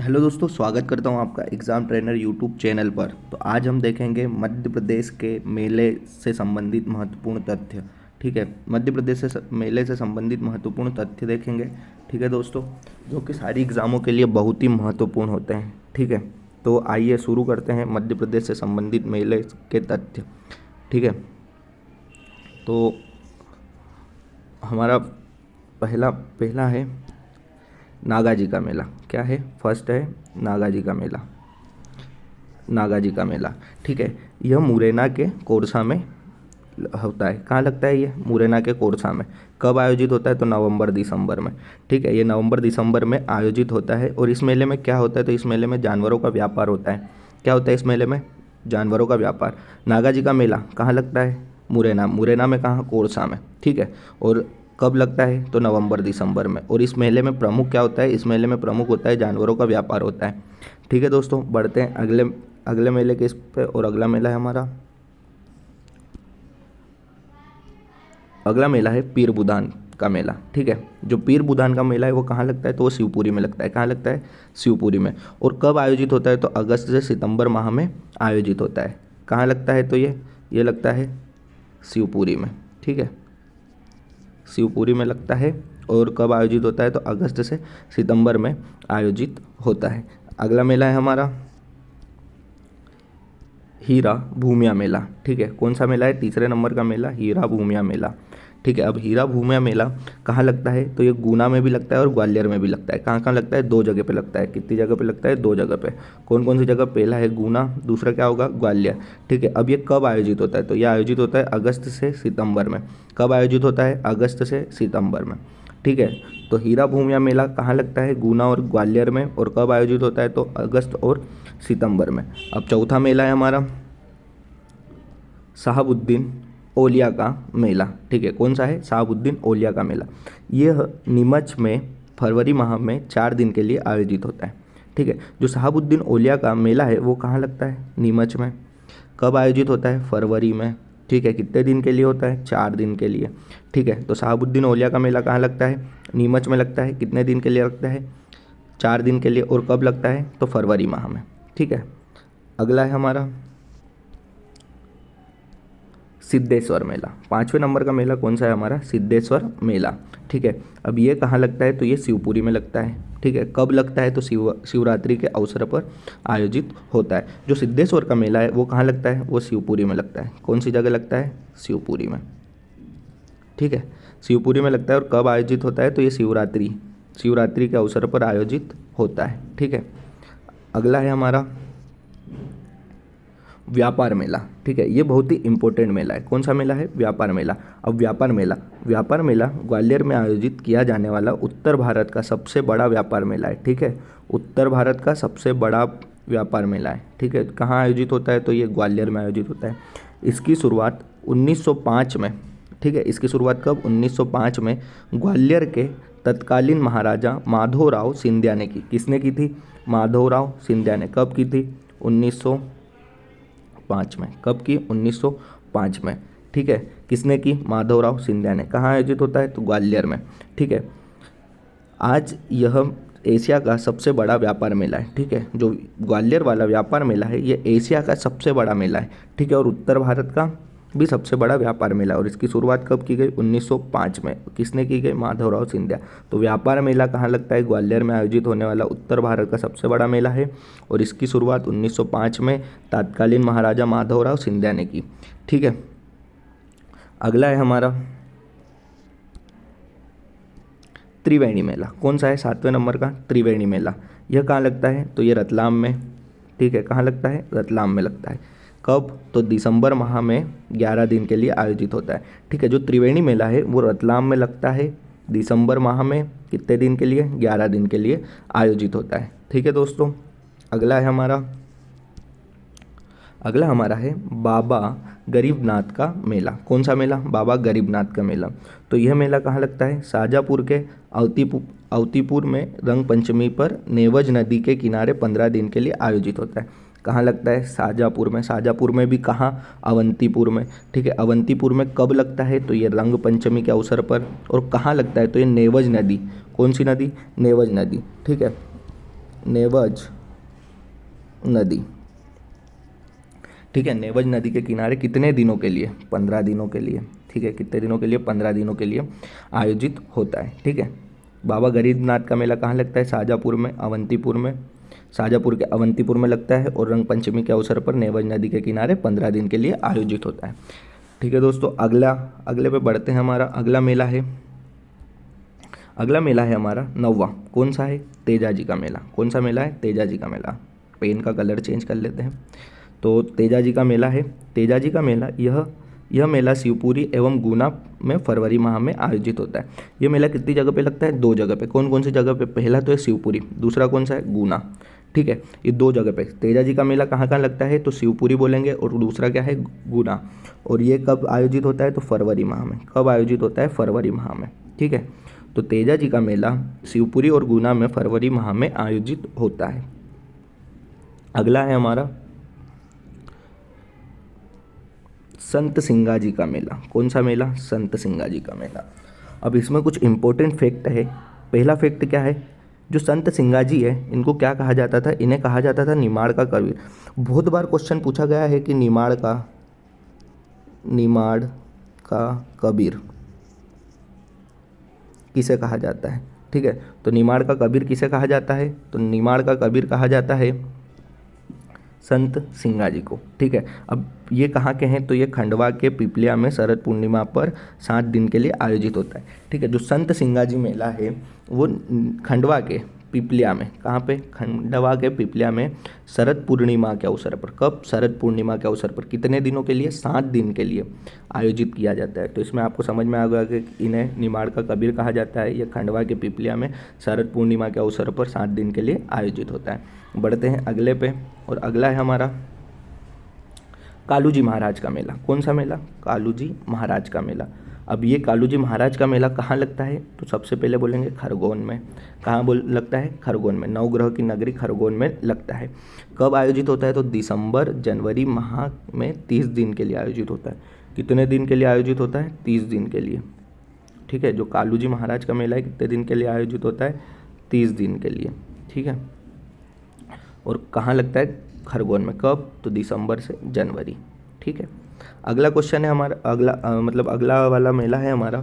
Hello दोस्तों, स्वागत करता हूं आपका एग्ज़ाम ट्रेनर यूट्यूब चैनल पर। तो आज हम देखेंगे मध्य प्रदेश के मेले से संबंधित महत्वपूर्ण तथ्य। ठीक है, मध्य प्रदेश से मेले से संबंधित महत्वपूर्ण तथ्य देखेंगे। ठीक है दोस्तों, जो कि सारी एग्ज़ामों के लिए बहुत ही महत्वपूर्ण होते हैं। ठीक है, तो आइए शुरू करते हैं मध्य प्रदेश से संबंधित मेले के तथ्य। ठीक है, तो हमारा पहला पहला है नागा जी का मेला। क्या है? फर्स्ट है नागा जी का मेला। नागा जी का मेला, ठीक है, यह मुरैना के कोरसा में होता है। कहाँ लगता है ये? मुरैना के कोरसा में। कब आयोजित होता है? तो नवंबर दिसंबर में। ठीक है, ये नवंबर दिसंबर में आयोजित होता है। और इस मेले में क्या होता है? तो इस मेले में जानवरों का व्यापार होता है। क्या होता है इस मेले में? जानवरों का व्यापार। नागा जी का मेला कहाँ लगता है? मुरैना। मुरैना में कहाँ? कोरसा में। ठीक है, और कब लगता है? तो नवंबर दिसंबर में। और इस मेले में प्रमुख क्या होता है? इस मेले में प्रमुख होता है जानवरों का व्यापार होता है। ठीक है दोस्तों, बढ़ते हैं अगले अगले मेले के इस पे। और अगला मेला है हमारा, अगला मेला है पीर बुदान का मेला। ठीक है, जो पीर बुदान का मेला है वो कहाँ लगता है? तो वो शिवपुरी में लगता है। कहाँ लगता है? शिवपुरी में। और कब आयोजित होता है? तो अगस्त से सितंबर माह में आयोजित होता है। कहाँ लगता है? तो ये लगता है शिवपुरी में। ठीक है, शिवपुरी में लगता है। और कब आयोजित होता है? तो अगस्त से सितंबर में आयोजित होता है। अगला मेला है हमारा हीरा भूमिया मेला। ठीक है, कौन सा मेला है? तीसरे नंबर का मेला हीरा भूमिया मेला। ठीक है, अब हीरा भूमिया मेला कहाँ लगता है? तो ये गुना में भी लगता है और ग्वालियर में भी लगता है। कहाँ कहाँ लगता है? दो जगह पे लगता है। कितनी जगह पे लगता है? दो जगह पे। कौन कौन सी जगह? पहला है गुना, दूसरा क्या होगा? ग्वालियर। ठीक है, अब ये कब आयोजित होता है? तो ये आयोजित होता है अगस्त से सितंबर में। कब आयोजित होता है? अगस्त से सितंबर में। ठीक है, तो हीरा भूमिया मेला कहाँ लगता है? गुना और ग्वालियर में। और कब आयोजित होता है? तो अगस्त और सितंबर में। अब चौथा मेला है हमारा शहाबुद्दीन ओलिया का मेला। ठीक है, कौन सा है? शहाबुद्दीन ओलिया का मेला। यह नीमच में फरवरी माह में 4 दिन के लिए आयोजित होता है। ठीक है, जो शहाबुद्दीन ओलिया का मेला है वो कहाँ लगता है? नीमच में। कब आयोजित होता है? फरवरी में। ठीक है, कितने दिन के लिए होता है? 4 दिन के लिए। ठीक है, तो शहाबुद्दीन ओलिया का मेला कहाँ लगता है? नीमच में लगता है। कितने दिन के लिए लगता है? 4 दिन के लिए। और कब लगता है? तो फरवरी माह में। ठीक है, अगला है हमारा सिद्धेश्वर मेला। 5वें नंबर का मेला कौन सा है हमारा? सिद्धेश्वर मेला। ठीक है, अब ये कहाँ लगता है? तो ये शिवपुरी में लगता है। ठीक है, कब लगता है? तो शिवरात्रि के अवसर पर आयोजित होता है। जो सिद्धेश्वर का मेला है वो कहाँ लगता है? वो शिवपुरी में लगता है। कौन सी जगह लगता है? शिवपुरी में। ठीक है, शिवपुरी में लगता है। और कब आयोजित होता है? तो ये शिवरात्रि के अवसर पर आयोजित होता है। ठीक है, अगला है हमारा व्यापार मेला। ठीक है, ये बहुत ही इंपॉर्टेंट मेला है। कौन सा मेला है? व्यापार मेला। अब व्यापार मेला ग्वालियर में आयोजित किया जाने वाला उत्तर भारत का सबसे बड़ा व्यापार मेला है। ठीक है, उत्तर भारत का सबसे बड़ा व्यापार मेला है। ठीक है, कहाँ आयोजित होता है? तो ये ग्वालियर में आयोजित होता है। इसकी शुरुआत 1905 में। ठीक है, इसकी शुरुआत कब? 1905 में ग्वालियर के तत्कालीन महाराजा माधवराव सिंधिया ने की। किसने की थी? माधवराव सिंधिया ने। कब की थी? 1905 में। कब की? 1905 में। ठीक है, किसने की? माधवराव सिंधिया ने। कहाँ आयोजित होता है? तो ग्वालियर में। ठीक है, आज यह एशिया का सबसे बड़ा व्यापार मेला है। ठीक है, जो ग्वालियर वाला व्यापार मेला है ये एशिया का सबसे बड़ा मेला है। ठीक है, और उत्तर भारत का भी सबसे बड़ा व्यापार मेला। और इसकी शुरुआत कब की गई? 1905 में। किसने की गई? माधवराव सिंधिया। तो व्यापार मेला कहाँ लगता है? ग्वालियर में आयोजित होने वाला उत्तर भारत का सबसे बड़ा मेला है। और इसकी शुरुआत 1905 में तत्कालीन महाराजा माधवराव सिंधिया ने की। ठीक है, अगला है हमारा त्रिवेणी मेला। कौन सा है? 7वें नंबर का त्रिवेणी मेला। यह कहाँ लगता है? तो ये रतलाम में। ठीक है, कहाँ लगता है? रतलाम में लगता है। कब? तो दिसंबर माह में 11 दिन के लिए आयोजित होता है। ठीक है, जो त्रिवेणी मेला है वो रतलाम में लगता है दिसंबर माह में। कितने दिन के लिए? 11 दिन के लिए आयोजित होता है। ठीक है दोस्तों, अगला है हमारा अगला हमारा है बाबा गरीबनाथ का मेला। कौन सा मेला? बाबा गरीबनाथ का मेला। तो यह मेला कहाँ लगता है? शाजापुर के अवतीपुर में रंग पंचमी पर नेवज नदी के किनारे 15 दिन के लिए आयोजित होता है। कहाँ लगता है? शाजापुर में। शाजापुर में भी कहाँ? अवंतीपुर में। ठीक है, अवंतीपुर में कब लगता है? तो ये रंग पंचमी के अवसर पर। और कहाँ लगता है? तो ये नेवज नदी। कौन सी नदी? नेवज नदी। ठीक है, नेवज नदी, ठीक है, नेवज नदी के किनारे कितने दिनों के लिए? 15 दिनों के लिए, ठीक है, कितने दिनों के लिए? 15 दिनों के लिए आयोजित होता है, ठीक है। बाबा गरीबनाथ का मेला कहाँ लगता है? शाजापुर में, अवंतीपुर में, शाजापुर के अवंतीपुर में लगता है और रंग पंचमी के अवसर पर नेवज नदी के किनारे 15 दिन के लिए आयोजित होता है, ठीक है दोस्तों। अगले पे बढ़ते हैं। हमारा अगला मेला है हमारा 9वां। कौन सा है? तेजाजी का मेला। कौन सा मेला है? तेजाजी का मेला। पेन का कलर चेंज कर लेते हैं। तो तेजाजी का मेला है। तेजाजी का मेला यह मेला शिवपुरी एवं गुना में फरवरी माह में आयोजित होता है। यह मेला कितनी जगह पे लगता है? 2 जगह पे। कौन कौन सी जगह पे? पहला तो है शिवपुरी, दूसरा कौन सा है? गुना, ठीक है। ये 2 जगह पे तेजाजी का मेला कहाँ कहाँ लगता है? तो शिवपुरी बोलेंगे और दूसरा क्या है? गुना। और ये कब आयोजित होता है? तो फरवरी माह में। कब आयोजित होता है? फरवरी माह में, ठीक है। तो तेजाजी का मेला शिवपुरी और गुना में फरवरी माह में आयोजित होता है। अगला है हमारा संत सिंगाजी का मेला। कौन सा मेला? संत सिंगाजी का मेला। अब इसमें कुछ इंपॉर्टेंट फैक्ट है। पहला फैक्ट क्या है? जो संत सिंगाजी है इनको क्या कहा जाता था? इन्हें कहा जाता था निमाड़ का कबीर। बहुत बार क्वेश्चन पूछा गया है कि निमाड़ का कबीर किसे कहा जाता है, ठीक है। तो निमाड़ का कबीर किसे कहा जाता है? तो निमाड़ का कबीर कहा जाता है संत सिंगाजी को, ठीक है। अब ये कहाँ के हैं? तो ये खंडवा के पिपलिया में शरद पूर्णिमा पर 7 दिन के लिए आयोजित होता है, ठीक है। जो संत सिंगाजी मेला है वो खंडवा के पिपलिया में, कहाँ पे? खंडवा के पिपलिया में शरद पूर्णिमा के अवसर पर। कब? शरद पूर्णिमा के अवसर पर। कितने दिनों के लिए? 7 दिन के लिए आयोजित किया जाता है। तो इसमें आपको समझ में आ गया कि इन्हें निमाड़ का कबीर कहा जाता है। यह खंडवा के पिपलिया में शरद पूर्णिमा के अवसर पर 7 दिन के लिए आयोजित होता है। बढ़ते हैं अगले पे, और अगला है हमारा कालूजी महाराज का मेला। कौन सा मेला? कालूजी महाराज का मेला। अब ये कालूजी महाराज का मेला कहाँ लगता है? तो सबसे पहले बोलेंगे खरगोन में। कहाँ लगता है? खरगोन में। नवग्रह की नगरी खरगोन में लगता है। कब आयोजित होता है? तो दिसंबर जनवरी माह में 30 दिन के लिए आयोजित होता है। कितने दिन के लिए आयोजित होता है? 30 दिन के लिए, ठीक है। जो कालूजी महाराज का मेला है कितने दिन के लिए आयोजित होता है? 30 दिन के लिए, ठीक है। और कहाँ लगता है? खरगोन में। कब? तो दिसंबर से जनवरी, ठीक है। अगला क्वेश्चन है हमारा, अगला वाला मेला है हमारा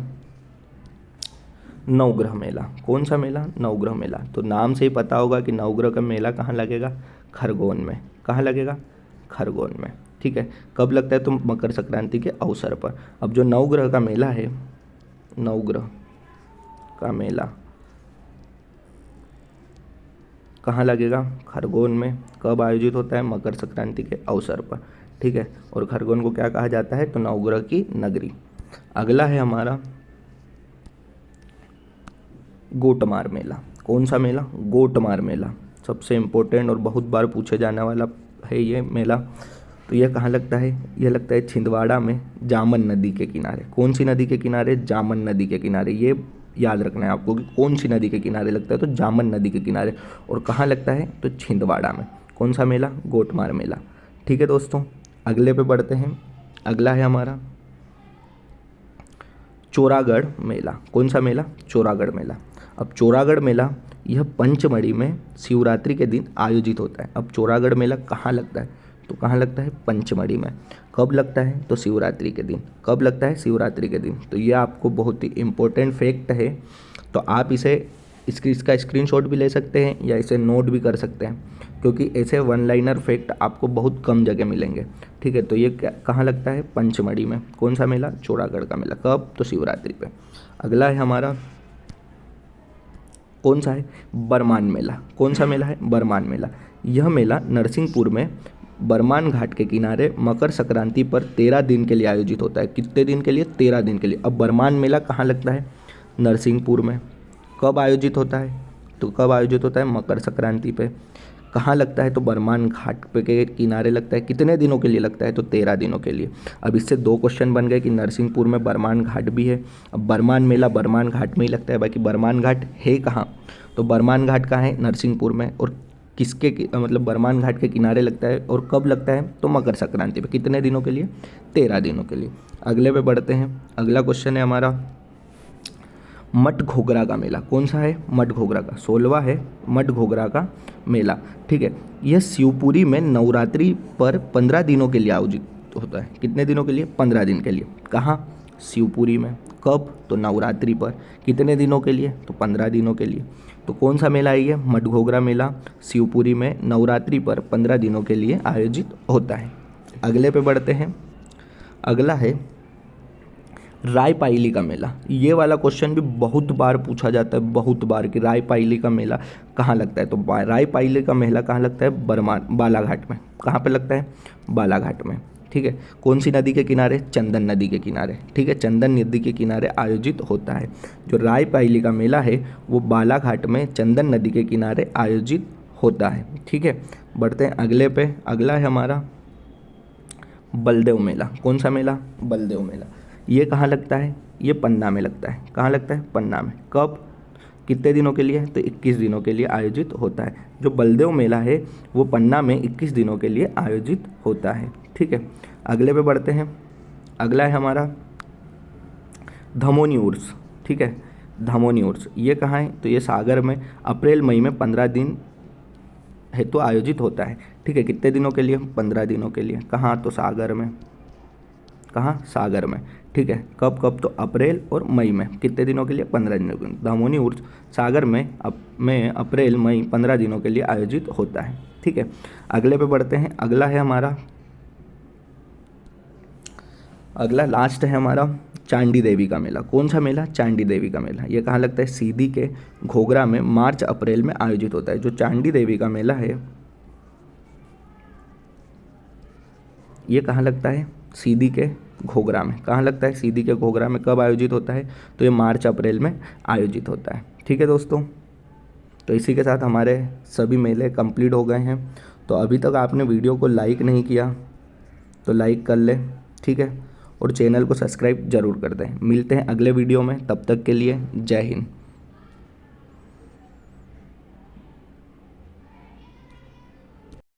नवग्रह मेला। कौन सा मेला? नवग्रह मेला। तो नाम से ही पता होगा कि नवग्रह का मेला कहाँ लगेगा? खरगोन में। कहाँ लगेगा? खरगोन में, ठीक है। कब लगता है? तो मकर संक्रांति के अवसर पर। अब जो नवग्रह का मेला है, नवग्रह का मेला कहाँ लगेगा? खरगोन में। कब आयोजित होता है? मकर संक्रांति के अवसर पर, ठीक है। और खरगोन को क्या कहा जाता है? तो नवग्रह की नगरी। अगला है हमारा गोटमार मेला। कौन सा मेला? गोटमार मेला। सबसे इम्पोर्टेंट और बहुत बार पूछे जाने वाला है ये मेला। तो यह कहाँ लगता है? यह लगता है छिंदवाड़ा में, जामन नदी के किनारे। कौन सी नदी के किनारे? जामन नदी के किनारे। ये याद रखना है आपको कि कौन सी नदी के किनारे लगता है? तो जामन नदी के किनारे। और कहाँ लगता है? तो छिंदवाड़ा में। कौन सा मेला? गोटमार मेला, ठीक है दोस्तों। अगले पे बढ़ते हैं। अगला है हमारा चोरागढ़ मेला। कौन सा मेला? चोरागढ़ मेला। अब चोरागढ़ मेला यह पंचमढ़ी में शिवरात्रि के दिन आयोजित होता है। अब चोरागढ़ मेला कहाँ लगता है? तो कहाँ लगता है? पंचमढ़ी में। कब लगता है? तो शिवरात्रि के दिन। कब लगता है? शिवरात्रि के दिन। तो ये आपको बहुत ही इम्पोर्टेंट फैक्ट है। तो आप इसका स्क्रीनशॉट भी ले सकते हैं या इसे नोट भी कर सकते हैं, क्योंकि ऐसे 1 लाइनर फैक्ट आपको बहुत कम जगह मिलेंगे, ठीक है। तो ये कहाँ लगता है? पंचमढ़ी में। कौन सा मेला? चोरागढ़ का मेला। कब? तो शिवरात्रि पे। अगला है हमारा कौन सा है? बरमान मेला। कौन सा मेला है? बरमान मेला। यह मेला नरसिंहपुर में बरमान घाट के किनारे मकर संक्रांति पर 13 दिन के लिए आयोजित होता है। कितने दिन के लिए? 13 दिन के लिए। अब बरमान मेला कहाँ लगता है? नरसिंहपुर में। कब आयोजित होता है? तो कब आयोजित होता है? मकर संक्रांति पे। कहाँ लगता है? तो बरमान घाट पे के किनारे लगता है। कितने दिनों के लिए लगता है? तो 13 दिनों के लिए। अब इससे 2 क्वेश्चन बन गए कि नरसिंहपुर में बरमान घाट भी है। अब बरमान मेला बरमान घाट में ही लगता है, बाकी बरमान घाट है कहाँ? तो बरमान घाट कहाँ है? नरसिंहपुर में। और बरमान घाट के किनारे लगता है। और कब लगता है? तो मकर संक्रांति पे। कितने दिनों के लिए? 13 दिनों के लिए। अगले पे बढ़ते हैं। अगला क्वेश्चन है हमारा मठ घोगरा का मेला। कौन सा है? मठ घोगरा का। 16वां है मठ घोगरा का मेला। ठीक है, यह शिवपुरी में नवरात्रि पर 15 दिनों के लिए आयोजित होता है। कितने दिनों के लिए? 15 दिन के लिए। कहाँ? शिवपुरी में। कब? तो नवरात्रि पर। कितने दिनों के लिए? तो 15 दिनों के लिए। तो कौन सा मेला है ये? मठ घोगरा मेला शिवपुरी में नवरात्रि पर 15 दिनों के लिए आयोजित होता है। अगले पे बढ़ते हैं। अगला है रायपायली का मेला। ये वाला क्वेश्चन भी बहुत बार पूछा जाता है, बहुत बार, कि रायपायली का मेला कहाँ लगता है। तो रायपायली का मेला कहाँ लगता है? बालाघाट में। कहाँ पे लगता है? बालाघाट में। ठीक है, कौन सी नदी के किनारे? चंदन नदी के किनारे। ठीक है, चंदन नदी के किनारे आयोजित होता है। जो रायपायली का मेला है वो बालाघाट में चंदन नदी के किनारे आयोजित होता है। ठीक है, बढ़ते हैं अगले पे। अगला है हमारा बलदेव मेला। कौन सा मेला? बलदेव मेला। ये कहाँ लगता है? ये पन्ना में लगता है। कहाँ लगता है? पन्ना में। कब? कितने दिनों के लिए? तो 21 दिनों के लिए आयोजित होता है। जो बलदेव मेला है वो पन्ना में 21 दिनों के लिए आयोजित होता है। ठीक है, अगले पे बढ़ते हैं। अगला है हमारा धमोनी उर्स। ठीक है, धमोनी उर्स ये कहाँ है? तो ये सागर में अप्रैल मई में 15 दिन हेतु तो आयोजित होता है। ठीक है, कितने दिनों के लिए? 15 दिनों के लिए। कहाँ? तो सागर में। कहाँ? सागर में। ठीक है, कब कब? तो अप्रैल और मई में। कितने दिनों के लिए? 15 दिनों के लिए। धमोनी उर्स सागर में अप्रैल मई 15 दिनों के लिए आयोजित होता है। ठीक है, अगले पे बढ़ते हैं। अगला है हमारा, अगला लास्ट है हमारा चांडी देवी का मेला। कौन सा मेला? चांडी देवी का मेला। ये कहाँ लगता है? सीधी के घोगरा में मार्च अप्रैल में आयोजित होता है। जो चांडी देवी का मेला है ये कहाँ लगता है? सीधी के घोगरा में। कहाँ लगता है? सीधी के घोगरा में। कब आयोजित होता है? तो ये मार्च अप्रैल में आयोजित होता है। ठीक है दोस्तों, तो इसी के साथ हमारे सभी मेले कंप्लीट हो गए हैं। तो अभी तक आपने वीडियो को लाइक नहीं किया तो लाइक कर ले। ठीक है, और चैनल को सब्सक्राइब जरूर कर दें। मिलते हैं अगले वीडियो में, तब तक के लिए जय हिंद।